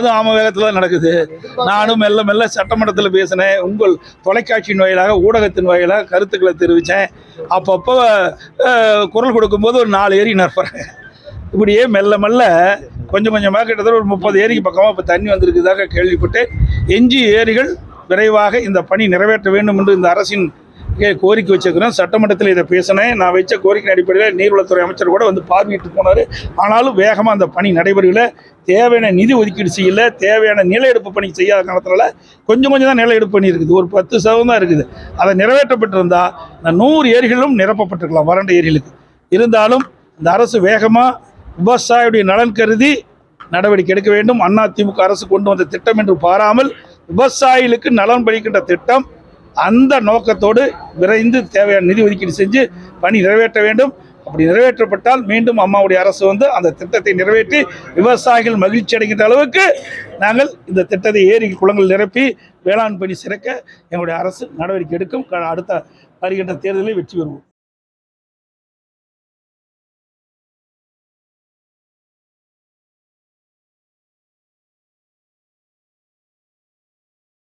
அது ஆம வேகத்தில் தான் நடக்குது. நானும் மெல்ல மெல்ல சட்டமன்றத்தில் பேசினேன். உங்கள் தொலைக்காட்சியின் வாயிலாக, ஊடகத்தின் வாயிலாக கருத்துக்களை தெரிவித்தேன். அப்பப்போ குரல் கொடுக்கும்போது ஒரு 4 ஏரி நிரப்புறேன். இப்படியே மெல்ல மெல்ல கொஞ்சம் கொஞ்சமாக கிட்டத்தட்ட ஒரு 30 ஏரிக்கு பக்கமாக இப்போ தண்ணி வந்திருக்குதாக கேள்விப்பட்டு, எஞ்சி ஏரிகள் விரைவாக இந்த பணி நிறைவேற்ற வேண்டும் என்று இந்த அரசின் கோரிக்கை வச்சிருக்கிறோம். சட்டமன்றத்தில் இதை பேசினேன். நான் வச்ச கோரிக்கை அடிப்படையில் நீர்வளத்துறை அமைச்சர் கூட வந்து பார்வையிட்டு போனார். ஆனாலும் வேகமாக அந்த பணி நடைபெறல. தேவையான நிதி ஒதுக்கீடு செய்யல, தேவையான நில எடுப்பு பணி செய்யாத காரணத்தினால கொஞ்சம் தான் நில எடுப்பு பணி இருக்குது. ஒரு 10% தான் இருக்குது. அதை நிறைவேற்றப்பட்டிருந்தால் இந்த 100 ஏரிகளும் நிரப்பப்பட்டிருக்கலாம், வறண்ட ஏரிகளுக்கு. இருந்தாலும் இந்த அரசு வேகமாக விவசாயியுடைய நலன் கருதி நடவடிக்கை எடுக்க வேண்டும். அதிமுக அரசு கொண்டு வந்த திட்டம் என்று பாராமல் விவசாயிகளுக்கு நலன் பளிக்கின்ற திட்டம், அந்த நோக்கத்தோடு விரைந்து தேவையான நிதி ஒதுக்கீடு செஞ்சு பணி நிறைவேற்ற வேண்டும். அப்படி நிறைவேற்றப்பட்டால் மீண்டும் அம்மாவுடைய அரசு வந்து அந்த திட்டத்தை நிறைவேற்றி விவசாயிகள் மகிழ்ச்சி அடைகின்ற அளவுக்கு நாங்கள் இந்த திட்டத்தை ஏரி குளங்கள் நிரப்பி வேளாண் பணி சிறக்க எங்களுடைய அரசு நடவடிக்கை எடுக்கும். அடுத்த வருகின்ற தேர்தலில் வெற்றி பெறுவோம்.